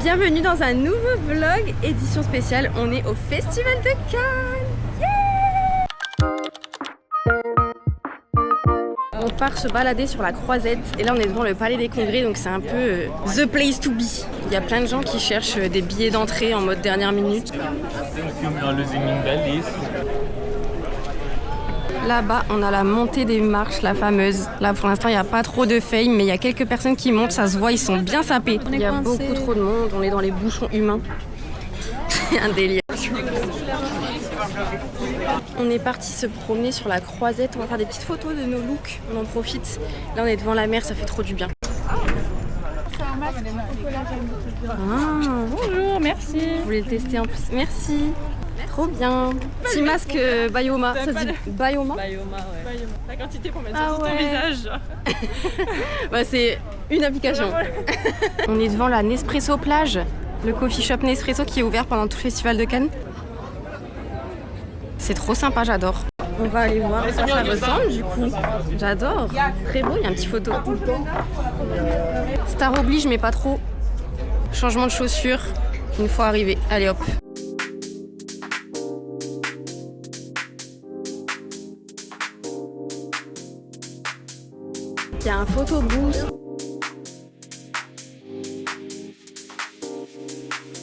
Bienvenue dans un nouveau vlog, édition spéciale, on est au Festival de Cannes. Yeah! On part se balader sur la Croisette et là on est devant le Palais des Congrès, donc c'est un peu the place to be. Il y a plein de gens qui cherchent des billets d'entrée en mode dernière minute. Là-bas, on a la montée des marches, la fameuse. Là, pour l'instant, il n'y a pas trop de fame, mais il y a quelques personnes qui montent, ça se voit, ils sont bien sapés. Il y a beaucoup trop de monde, on est dans les bouchons humains. C'est un délire. On est parti se promener sur la Croisette, on va faire des petites photos de nos looks, on en profite. Là, on est devant la mer, ça fait trop du bien. Bonjour, merci. Je voulais le tester en plus. Merci. Trop bien. Petit masque Bioma. Ça se dit Bioma? Bioma, ouais. La quantité pour mettre sur ton visage. Bah, c'est une application. On est devant la Nespresso plage, le coffee shop Nespresso qui est ouvert pendant tout le festival de Cannes. C'est trop sympa, j'adore. On va aller voir à quoi ça ressemble du coup. J'adore. Très beau, il y a un petit photo. Star oblige, mais pas trop. Changement de chaussures une fois arrivé. Allez hop. Il y a un photo booth.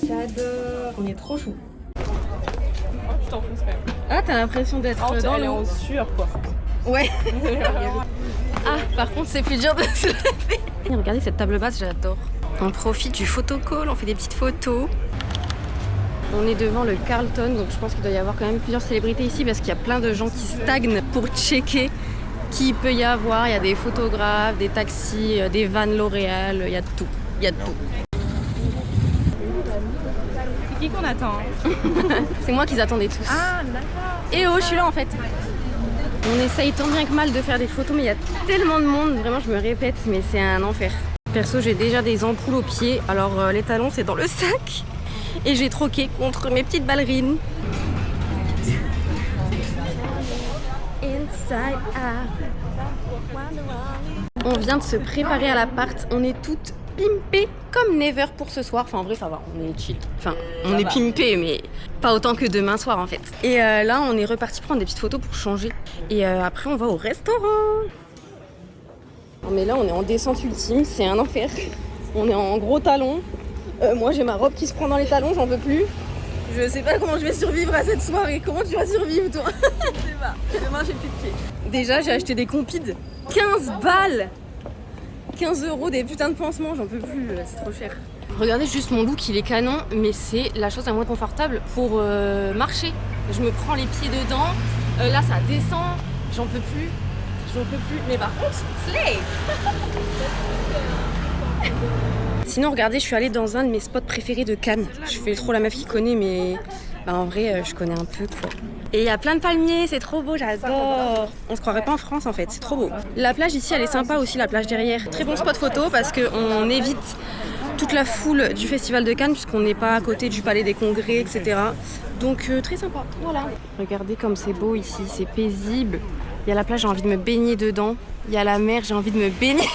J'adore. On est trop chou. Je t'enfonce quand même. Ah, t'as l'impression d'être dans Elle est l'eau. en sueur, quoi. Ouais. Ah, par contre, c'est plus dur de se lever. Regardez cette table basse, j'adore. On profite du photocall, on fait des petites photos. On est devant le Carlton, donc je pense qu'il doit y avoir quand même plusieurs célébrités ici parce qu'il y a plein de gens qui stagnent pour checker qui il peut y avoir. Il y a des photographes, des taxis, des vannes L'Oréal, il y a de tout. Il y a de tout. C'est qui qu'on attend? C'est moi qu'ils attendaient tous. Ah, d'accord. Et oh, je suis là en fait. On essaye tant bien que mal de faire des photos, mais il y a tellement de monde, vraiment je me répète, mais c'est un enfer. Perso, j'ai déjà des ampoules aux pieds, alors les talons c'est dans le sac. Et j'ai troqué contre mes petites ballerines. Inside out. On vient de se préparer à l'appart, on est toutes pimpées comme never pour ce soir. Enfin en vrai ça va, on est chill. Enfin on est pimpées mais pas autant que demain soir en fait. Et là on est reparti prendre des petites photos pour changer. Et après on va au restaurant. Non mais là on est en descente ultime, c'est un enfer. On est en gros talons. Moi j'ai ma robe qui se prend dans les talons, j'en peux plus. Je sais pas comment je vais survivre à cette soirée. Comment tu vas survivre toi? Je sais pas. Demain j'ai plus de pied. Déjà j'ai acheté des compides. 15 balles 15 € des putains de pansements, j'en peux plus, c'est trop cher. Regardez juste mon look, il est canon, mais c'est la chose la moins confortable pour marcher. Je me prends les pieds dedans, là ça descend, j'en peux plus. Mais par contre, slay. Sinon regardez, je suis allée dans un de mes spots préférés de Cannes. Je fais trop la meuf qui connaît, mais bah, en vrai je connais un peu quoi. Et il y a plein de palmiers, c'est trop beau, j'adore. On se croirait pas en France en fait, c'est trop beau. La plage ici elle est sympa aussi, la plage derrière. Très bon spot photo parce qu'on évite toute la foule du festival de Cannes puisqu'on n'est pas à côté du palais des congrès, etc. Donc très sympa, voilà. Regardez comme c'est beau ici, c'est paisible. Il y a la plage, j'ai envie de me baigner dedans. Il y a la mer, j'ai envie de me baigner.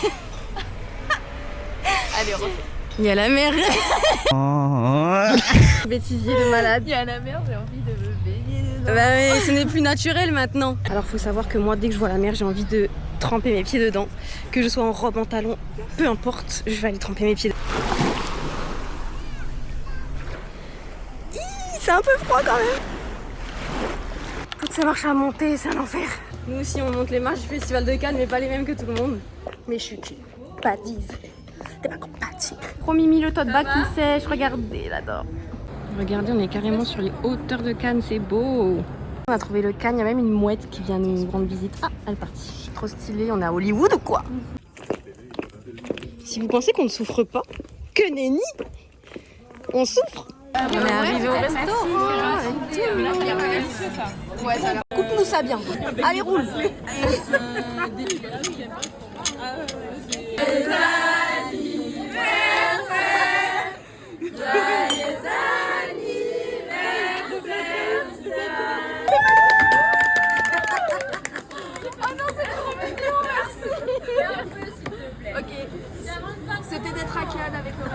Allez, on refait. Il y a la mer. Bêtisier de malade. Il y a la mer, j'ai envie de me baigner dedans. Bah oui, ce n'est plus naturel maintenant. Alors faut savoir que moi, dès que je vois la mer, j'ai envie de tremper mes pieds dedans. Que je sois en robe, en talons, peu importe, je vais aller tremper mes pieds dedans. C'est un peu froid quand même. Toutes ces marches à monter, c'est un enfer. Nous aussi, on monte les marches du Festival de Cannes, mais pas les mêmes que tout le monde. Mais je suis compatise. T'es pas compatible. Trop Mimi, le tote bag qui sèche, regardez là-dedans. Regardez, on est carrément sur les hauteurs de Cannes, c'est beau. On a trouvé le Cannes, il y a même une mouette qui vient nous rendre visite. Ah, elle est partie. Trop stylé, on est à Hollywood ou quoi? Si vous pensez qu'on ne souffre pas, que nenni, on souffre. On est arrivé au restaurant. Coupe-nous ça bien. Allez, roule. Ok. C'était d'être à Cannes avec le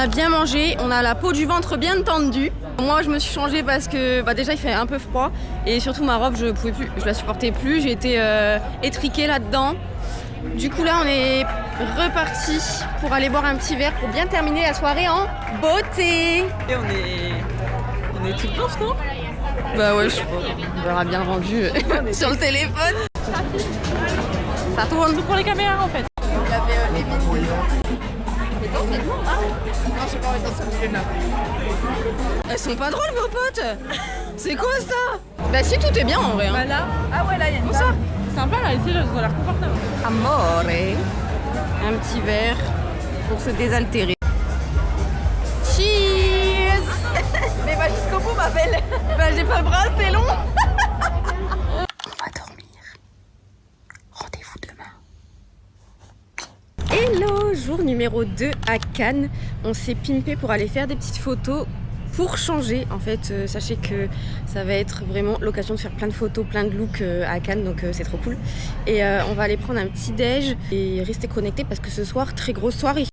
a bien mangé, on a la peau du ventre bien tendue. Moi je me suis changée parce que déjà il fait un peu froid et surtout ma robe je pouvais plus, je la supportais plus, j'ai été étriquée là-dedans. Du coup là on est reparti pour aller boire un petit verre pour bien terminer la soirée en beauté. Et on est toutes blanches, non? Bah ouais, je sais pas, on verra bien rendu sur le téléphone. Ça tourne. Tout pour les caméras en fait. Il y avait les mini. Mais non, c'est bon, hein? Non, j'ai pas envie de sortir là. Elles sont pas drôles vos potes. C'est quoi ça? Bah si, tout est bien en vrai. Hein. Bah là, ah ouais, là il y a une table. Sympa là, ici, ça a l'air confortable. Amore. Un petit verre pour se désaltérer. Cheers. Mais va jusqu'au bout ma belle. Bah j'ai pas le bras, c'est long. On va dormir. Rendez-vous demain. Hello, jour numéro 2 à Cannes. On s'est pimpé pour aller faire des petites photos pour changer. En fait, sachez que ça va être vraiment l'occasion de faire plein de photos, plein de looks à Cannes, donc c'est trop cool. Et on va aller prendre un petit déj et rester connectés parce que ce soir, très grosse soirée.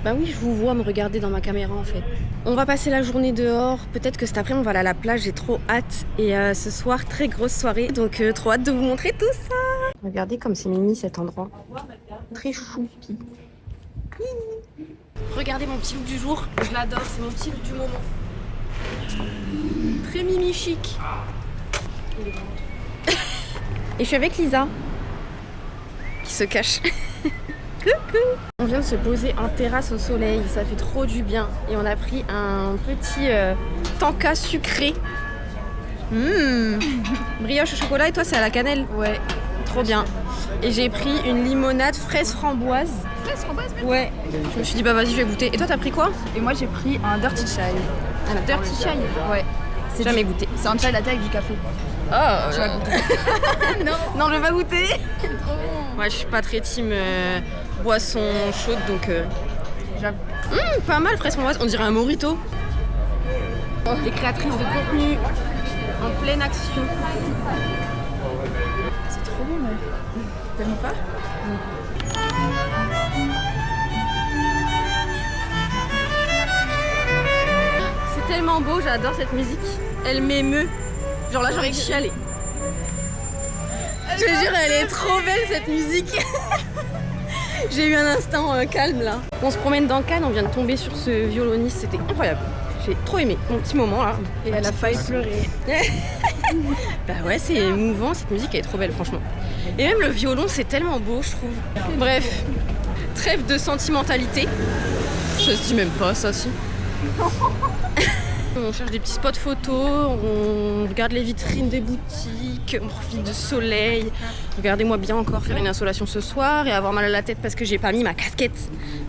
Bah oui, je vous vois me regarder dans ma caméra en fait. On va passer la journée dehors, peut-être que cet après on va aller à la plage, j'ai trop hâte. Et ce soir, très grosse soirée, donc trop hâte de vous montrer tout ça. Regardez comme c'est mimi cet endroit. Très choupi. Regardez mon petit look du jour, je l'adore, c'est mon petit look du moment. Très mimi chic. Et je suis avec Lisa, qui se cache. Coucou. On vient de se poser en terrasse au soleil, ça fait trop du bien. Et on a pris un petit tanka sucré. Brioche au chocolat et toi c'est à la cannelle? Ouais. Trop bien. Et j'ai pris une limonade fraise framboise. Fraise framboise même? Ouais. Je me suis dit bah vas-y je vais goûter. Et toi t'as pris quoi? Et moi j'ai pris un dirty chai. Un dirty chai? Ouais. J'ai jamais goûté. C'est un chai latte avec du café. Oh Tu vas goûter? Non je vais pas goûter. C'est trop bon. Ouais je suis pas très team boisson chaude donc J'avoue. pas mal fraise framboise, on dirait un mojito. Les créatrices de contenu en pleine action. C'est trop bon mec. T'aimes pas? C'est tellement beau, j'adore cette musique. Elle m'émeut. Genre là j'ai envie de chialer. Je te jure elle est trop belle cette musique. J'ai eu un instant calme là. On se promène dans Cannes, on vient de tomber sur ce violoniste, c'était incroyable. J'ai trop aimé mon petit moment là. Et elle a failli pleurer. Bah ouais, c'est émouvant, cette musique elle est trop belle franchement. Et même le violon c'est tellement beau je trouve. Bref, trêve de sentimentalité. Ça se dit même pas ça si. On cherche des petits spots photos, on regarde les vitrines des boutiques, on profite du soleil. Regardez-moi bien encore faire une insolation ce soir et avoir mal à la tête parce que j'ai pas mis ma casquette.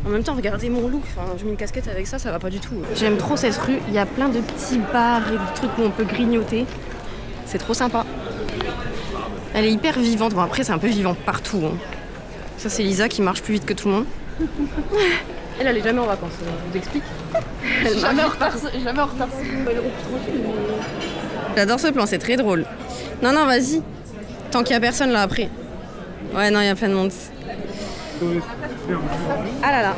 En même temps, regardez mon look, enfin, je mets une casquette avec ça, ça va pas du tout. J'aime trop cette rue, il y a plein de petits bars et de trucs où on peut grignoter. C'est trop sympa. Elle est hyper vivante, bon après c'est un peu vivant partout. Hein. Ça c'est Lisa qui marche plus vite que tout le monde. Elle est jamais en vacances, je vous explique. Jamais en retard. Jamais en retard. J'adore ce plan, c'est très drôle. Non, vas-y. Tant qu'il y a personne là après. Ouais, non, il y a plein de monde. Ah là là.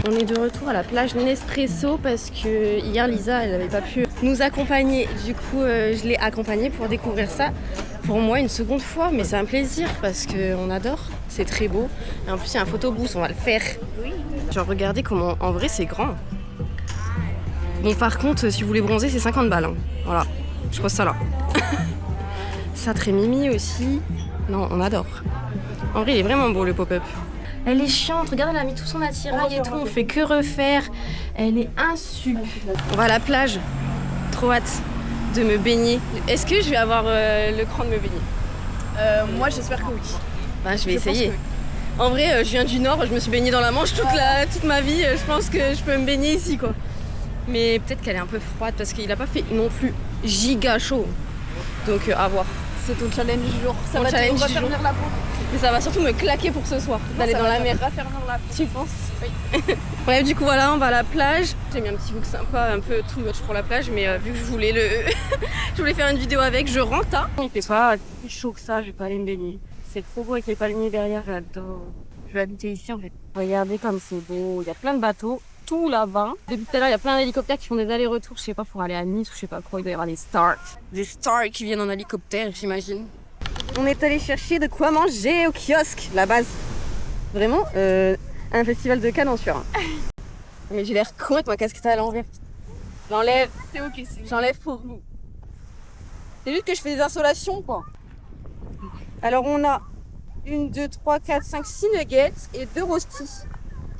On est de retour à la plage Nespresso parce que hier Lisa elle n'avait pas pu nous accompagner. Du coup je l'ai accompagnée pour découvrir ça. Pour moi une seconde fois, mais c'est un plaisir parce qu'on adore, c'est très beau. Et en plus il y a un photobooth, on va le faire. Oui. Genre regardez comment en vrai c'est grand. Bon par contre si vous voulez bronzer c'est 50 balles. Hein. Voilà, je pose ça là. Ça très mimi aussi. Non on adore. En vrai il est vraiment beau le pop-up. Elle est chiante, regarde elle a mis tout son attirail et tout, on fait que refaire. Elle est insup. On va à la plage, trop hâte de me baigner. Est-ce que je vais avoir le cran de me baigner? Moi j'espère que oui. Bah, je vais essayer. En vrai je viens du nord, je me suis baignée dans la Manche toute ma vie, je pense que je peux me baigner ici quoi. Mais peut-être qu'elle est un peu froide parce qu'il a pas fait non plus giga chaud. Donc à voir. C'est ton challenge du jour, ça Mon va te challenge du raffermir jour. la peau. Mais ça va surtout me claquer pour ce soir, d'aller dans la mer. Raffermir la peau. Tu penses? Oui. Bref, du coup voilà, on va à la plage. J'ai mis un petit look sympa, un peu too much pour la plage, mais vu que je voulais faire une vidéo avec, je rentre. Il fait pas plus chaud que ça, je vais pas aller me baigner. C'est trop beau avec les palmiers derrière, j'adore. Je vais habiter ici en fait. Regardez comme c'est beau, il y a plein de bateaux, tout là-bas. Depuis tout à l'heure, il y a plein d'hélicoptères qui font des allers-retours, je sais pas, pour aller à Nice ou je sais pas quoi, il doit y avoir des stars. Des stars qui viennent en hélicoptère, j'imagine. On est allé chercher de quoi manger au kiosque, la base. Vraiment, un festival de Cannes en sueur. Mais j'ai l'air con avec ma casquette à l'envers. J'enlève. C'est ok, J'enlève pour vous. C'est juste que je fais des installations, quoi. Alors, on a 1, 2, 3, 4, 5, 6 nuggets et 2 rostis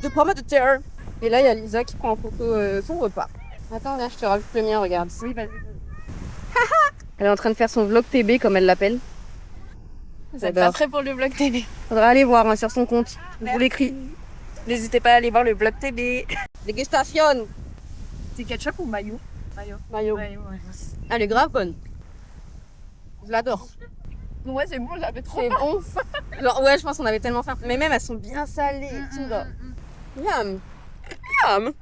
de pommes de terre. Et là, il y a Lisa qui prend en photo son repas. Attends, viens, je te rajoute le mien, regarde. Oui, vas-y. Elle est en train de faire son vlog TB, comme elle l'appelle. Vous êtes pas prêts pour le vlog TV. Faudra aller voir sur son compte. Je vous l'écris. N'hésitez pas à aller voir le vlog TV. Dégustation. C'est ketchup ou mayo? Mayo. Ouais. Elle est grave bonne. Je l'adore. Ouais, c'est bon, j'avais trop C'est bon. Genre, ouais, je pense qu'on avait tellement faim. Mais même, elles sont bien salées. Tu vois. Miam. Miam.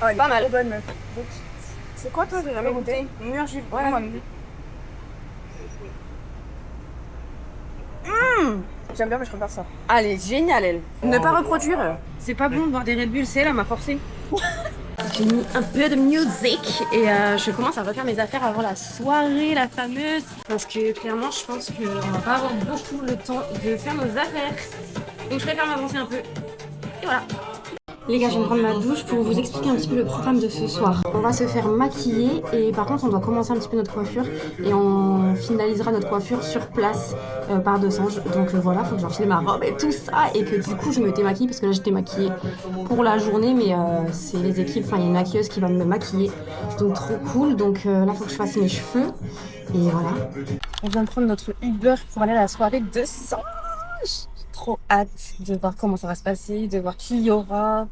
Oh, pas mal. Trop bonne meuf. C'est quoi toi? J'ai jamais goûté. Mûr Gilles. Ouais. J'aime bien, mais je préfère ça. Ah, elle est géniale, elle. Ne pas reproduire. C'est pas bon de boire des Red Bull, c'est elle m'a forcé. J'ai mis un peu de musique et je commence à refaire mes affaires avant la soirée, la fameuse. Parce que clairement, je pense qu'on va pas avoir beaucoup le temps de faire nos affaires. Donc je préfère m'avancer un peu. Et voilà. Les gars, je vais me prendre ma douche pour vous expliquer un petit peu le programme de ce soir. On va se faire maquiller et par contre on doit commencer un petit peu notre coiffure et on finalisera notre coiffure sur place par Desange. Donc voilà, faut que j'enfile ma robe et tout ça et que du coup je me démaquille parce que là j'étais maquillée pour la journée mais c'est les équipes, enfin il y a une maquilleuse qui va me maquiller. Donc trop cool, donc là faut que je fasse mes cheveux et voilà. On vient de prendre notre Uber pour aller à la soirée de Desange. Trop hâte de voir comment ça va se passer, de voir qui y aura.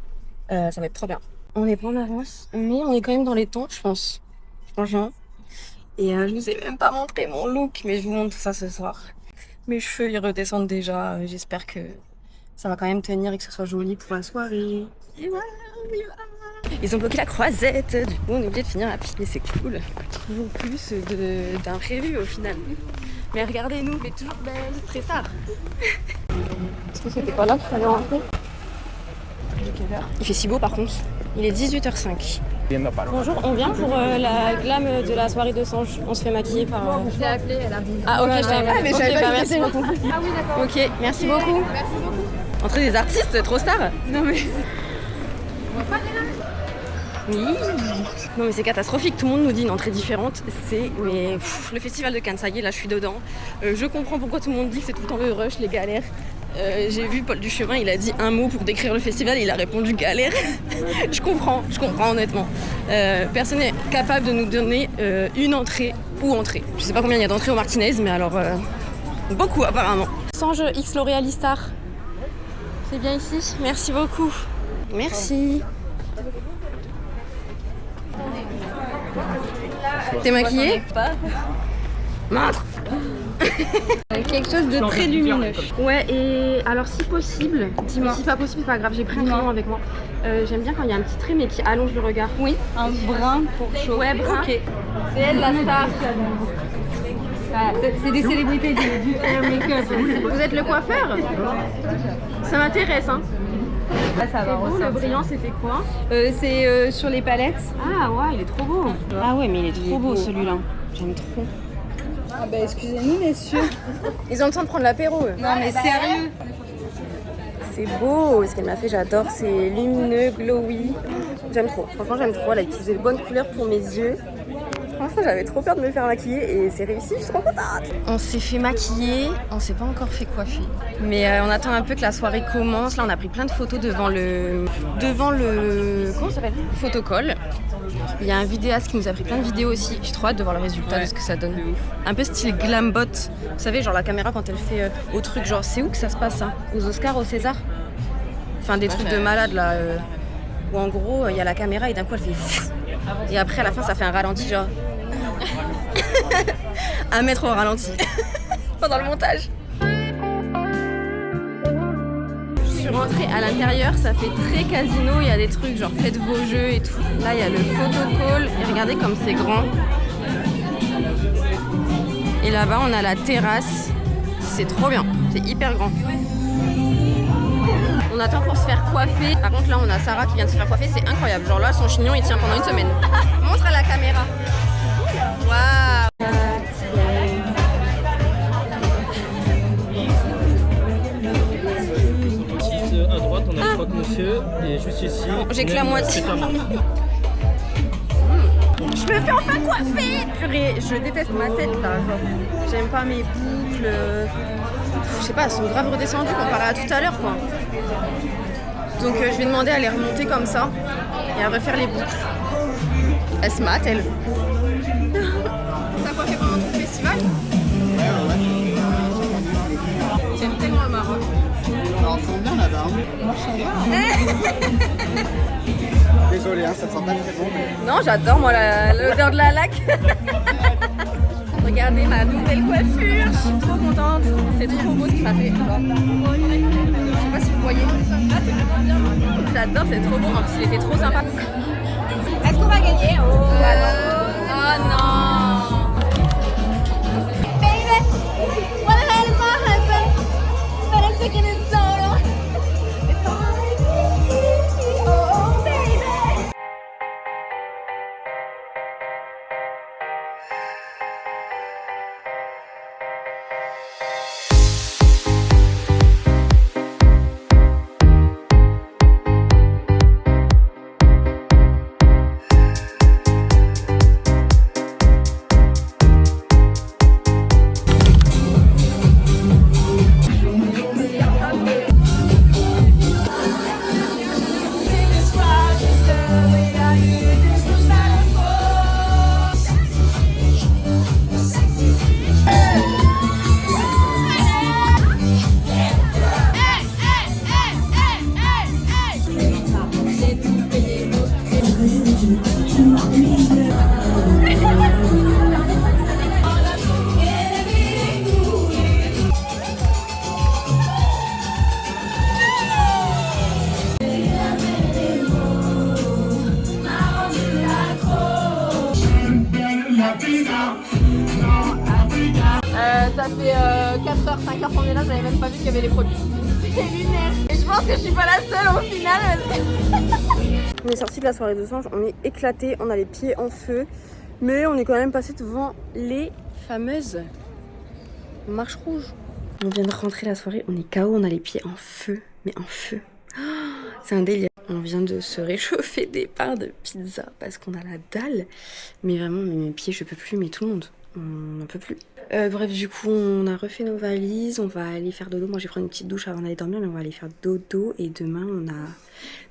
Ça va être trop bien. On n'est pas en avance, mais on est quand même dans les temps, je pense. Franchement. Et je vous ai même pas montré mon look, mais je vous montre tout ça ce soir. Mes cheveux, ils redescendent déjà. J'espère que ça va quand même tenir et que ce soit joli pour la soirée. Et voilà, on y va. Ils ont bloqué la croisette, du coup on est obligé de finir à pied, c'est cool. Toujours plus d'imprévu au final. Mais regardez-nous, mais toujours belle, très tard. Est-ce que c'était pas là qu'il fallait rentrer? Il fait si beau par contre. Il est 18h05. Bonjour, on vient pour la glam de la soirée de Sange. On se fait maquiller par... Je l'ai appelée, elle a dit. Ah ok, je t'avais pas. mais Ok, j'avais pas merci beaucoup. Ah oui, d'accord. Ok, merci beaucoup. Merci beaucoup. Entrée des artistes, trop star. Non mais... Oui. Non mais c'est catastrophique, tout le monde nous dit une entrée différente. C'est mais le festival de Cannes, ça y est, là je suis dedans. Je comprends pourquoi tout le monde dit que c'est tout le temps le rush, les galères. J'ai vu Paul Duchemin, il a dit un mot pour décrire le festival et il a répondu galère. je comprends honnêtement. Personne n'est capable de nous donner une entrée ou entrée. Je sais pas combien il y a d'entrées au Martinez, mais alors beaucoup apparemment. Sange X L'Oréal Star. C'est bien ici, merci beaucoup. Merci. T'es maquillée? Pas. Montre. Quelque chose de très lumineux. Ouais, et alors si possible, dis-moi. Si pas possible, c'est pas grave, j'ai pris un crayon avec moi. J'aime bien quand il y a un petit trait mais qui allonge le regard. Oui, un brun pour chaud. Ouais, brun. Ok. C'est elle la star. C'est des célébrités du hair make-up. Vous êtes le coiffeur? Ça m'intéresse, hein. Là, ça va Vous, le brillant, c'était quoi? C'est sur les palettes. Ah ouais, il est trop beau. Ah ouais, mais il est trop beau celui-là. J'aime trop. Ah bah excusez-nous messieurs. Ils ont le temps de prendre l'apéro, eux. Non mais sérieux. C'est beau, ce qu'elle m'a fait, j'adore. C'est lumineux, glowy. J'aime trop. Franchement, j'aime trop. Elle a utilisé de bonnes couleurs pour mes yeux. Franchement, j'avais trop peur de me faire maquiller et c'est réussi, je suis trop contente. On s'est fait maquiller, on s'est pas encore fait coiffer. Mais on attend un peu que la soirée commence. Là, on a pris plein de photos devant le comment ça s'appelle? Photocall. Il y a un vidéaste qui nous a pris plein de vidéos aussi. J'ai trop hâte de voir le résultat de ce que ça donne. Un peu style glambot. Vous savez, genre la caméra quand elle fait au truc, genre c'est où que ça se passe ça? Aux Oscars, au César? Enfin des trucs de malade là. Où en gros, il y a la caméra et d'un coup elle fait... Et après à la fin ça fait un ralenti genre... un mètre au ralenti. Pendant le montage. Je suis rentrée à l'intérieur, ça fait très casino, il y a des trucs genre faites vos jeux et tout. Là il y a le photocall et regardez comme c'est grand. Et là-bas, on a la terrasse. C'est trop bien, c'est hyper grand. On attend pour se faire coiffer. Par contre, là, on a Sarah qui vient de se faire coiffer. C'est incroyable. Genre là, son chignon, il tient pendant une semaine. Montre à la caméra. Waouh. À droite, on a le croque-monsieur. Et juste ici, j'ai que la moitié. Je me fais enfin coiffer. Purée, je déteste ma tête là. J'aime pas mes boucles. Je sais pas, elles sont grave redescendues comparé à tout à l'heure quoi. Donc je vais demander à les remonter comme ça et à refaire les boucles. Elle se mate elle. T'as coiffé pendant tout le festival? J'aime tellement le Maroc. Alors, on sent bien là-bas. Désolé, hein, ça sent pas très bon. Mais... Non, j'adore moi l'odeur de la laque. Regardez ma nouvelle coiffure, je suis trop contente. C'est trop beau ce qu'il m'a fait. Je sais pas si vous voyez. J'adore, c'est trop beau. En plus, il était trop sympa. Est-ce qu'on va gagner? Oh non. Baby, what the hell is my husband? But I'm taking his solo. It's all oh, baby. Ça fait 4h, 5h qu'on est là, j'avais même pas vu qu'il y avait les produits. C'est lunaire. Et je pense que je suis pas la seule au final. On est sorti de la soirée de Sange, on est éclaté, on a les pieds en feu. Mais on est quand même passé devant les fameuses marches rouges. On vient de rentrer la soirée, on est KO, on a les pieds en feu. Mais en feu. C'est un délire. On vient de se réchauffer des parts de pizza parce qu'on a la dalle. Mais vraiment, mes pieds, je peux plus, mais tout le monde. On n'en peut plus. Bref, du coup, on a refait nos valises. On va aller faire dodo. Moi, j'ai pris une petite douche avant d'aller dormir, mais on va aller faire dodo. Et demain, on a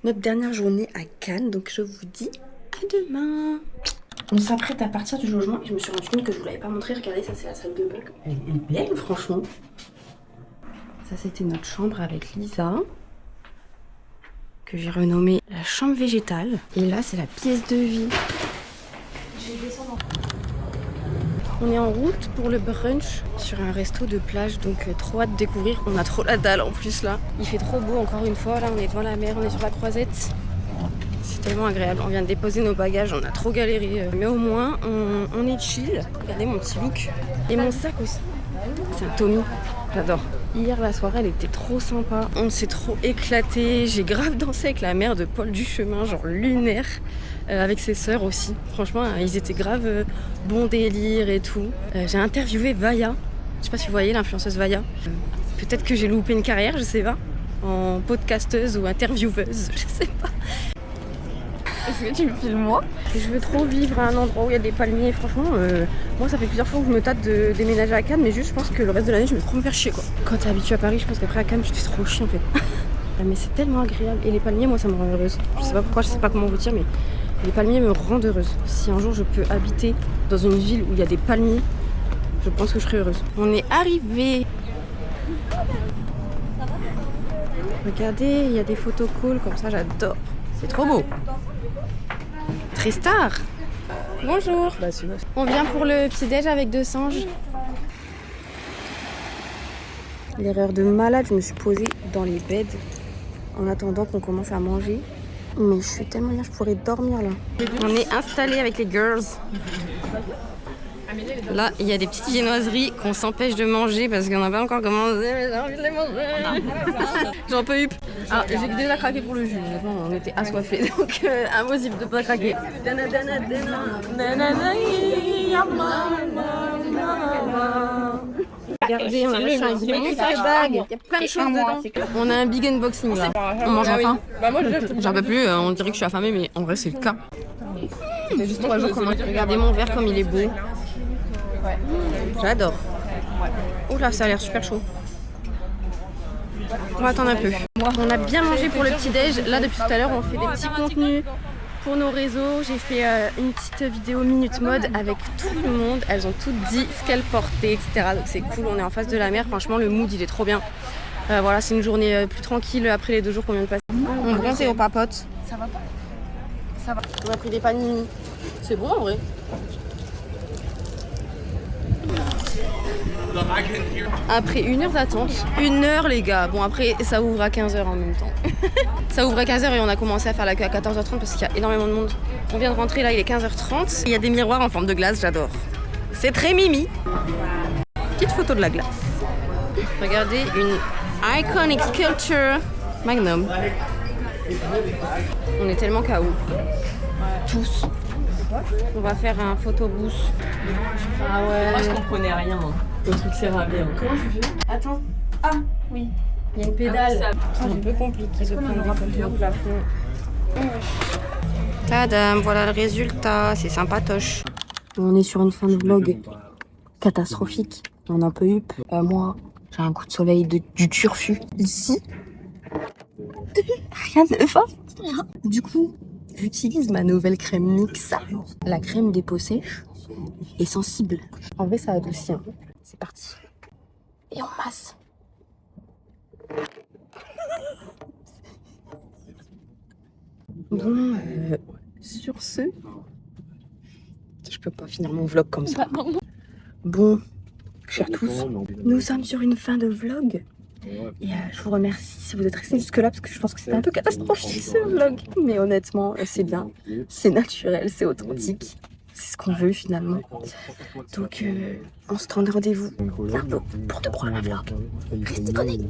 notre dernière journée à Cannes. Donc, je vous dis à demain. On s'apprête à partir du logement et je me suis rendu compte que je vous l'avais pas montré. Regardez, ça, c'est la salle de bain. Elle est belle, franchement. Ça, c'était notre chambre avec Lisa, que j'ai renommée la chambre végétale. Et là, c'est la pièce de vie. On est en route pour le brunch sur un resto de plage, donc trop hâte de découvrir. On a trop la dalle en plus là. Il fait trop beau encore une fois, là on est devant la mer, on est sur la croisette. C'est tellement agréable, on vient de déposer nos bagages, on a trop galéré. Mais au moins on est chill. Regardez mon petit look. Et mon sac aussi. C'est un Tommy, j'adore. Hier la soirée elle était trop sympa, on s'est trop éclaté. J'ai grave dansé avec la mère de Paul Duchemin, genre lunaire. Avec ses sœurs aussi. Franchement, ils étaient grave bon délire et tout. J'ai interviewé Vaya. Je sais pas si vous voyez l'influenceuse Vaya. Peut-être que j'ai loupé une carrière, je sais pas. En podcasteuse ou intervieweuse, je sais pas. Est-ce que tu me filmes moi? Je veux trop vivre à un endroit où il y a des palmiers. Franchement, moi ça fait plusieurs fois que je me tâte de déménager à Cannes, mais juste je pense que le reste de l'année je vais trop me faire chier quoi. Quand t'es habitué à Paris, je pense qu'après à Cannes tu te fais trop chier en fait. Mais c'est tellement agréable. Et les palmiers, moi ça me rend heureuse. Je sais pas pourquoi, je sais pas comment vous dire, mais les palmiers me rendent heureuse. Si un jour je peux habiter dans une ville où il y a des palmiers, je pense que je serai heureuse. On est arrivé. Regardez, il y a des photos cool comme ça, j'adore. C'est trop beau. Tristar. Bonjour. On vient pour le petit-déj avec 2 singes. L'erreur de malade, je me suis posée dans les beds en attendant qu'on commence à manger. Mais je suis tellement bien, je pourrais dormir là. On est installés avec les girls. Là, il y a des petites viennoiseries qu'on s'empêche de manger parce qu'on n'a pas encore commencé, mais j'ai envie de les manger. J'en peux plus. Alors, j'ai déjà craqué pour le jus. Honnêtement, on était assoiffés, donc impossible de pas craquer. Regardez, on a reçu un gros bag. Il y a plein de choses dedans. On a un big unboxing là. On mange enfin. J'en peux plus, on dirait que je suis affamée, mais en vrai, c'est le cas. Ça fait juste 3 jours qu'on mange. Regardez mon verre comme il est beau. J'adore. Oula, ça a l'air super chaud. On va attendre un peu. On a bien mangé pour le petit-déj. Là, depuis tout à l'heure, on fait des petits contenus pour nos réseaux. J'ai fait une petite vidéo Minute Mode avec tout le monde. Elles ont toutes dit ce qu'elles portaient, etc. Donc c'est cool, on est en face de la mer. Franchement, le mood, il est trop bien. Voilà, c'est une journée plus tranquille après les 2 jours qu'on vient de passer. On bronze et on papote. Ça va pas? Ça va. On a pris des panini. C'est bon en vrai. Après 1 heure d'attente, 1 heure les gars, bon après ça ouvre à 15h en même temps. Ça ouvre à 15h et on a commencé à faire la queue à 14h30 parce qu'il y a énormément de monde. On vient de rentrer là, il est 15h30. Il y a des miroirs en forme de glace, j'adore. C'est très mimi. Petite photo de la glace. Regardez, une iconic sculpture Magnum. On est tellement KO. Tous. On va faire un photobooth. Ah ouais. Moi je comprenais rien au truc céramé. Comment tu fais? Attends. Ah oui. Il y a une pédale. C'est un peu compliqué de prendre un peu au plafond. Tadam, voilà le résultat. C'est sympatoche. On est sur une fin de vlog catastrophique. On en peut up. Moi, j'ai un coup de soleil du turfu. Ici. Rien ne va. Du coup, j'utilise ma nouvelle crème Mixa. La crème des peaux sèches est sensible. En vrai, ça adoucit. Hein. C'est parti. Et on masse. Bon, sur ce, je peux pas finir mon vlog comme ça. Bon, chers tous, nous sommes sur une fin de vlog. Et je vous remercie si vous êtes restés jusque là parce que je pense que c'était un peu catastrophique ce vlog. Mais honnêtement, c'est bien, c'est naturel, c'est authentique. C'est ce qu'on veut finalement. Donc on se donne rendez-vous bientôt pour de prochains vlogs. Restez connectés.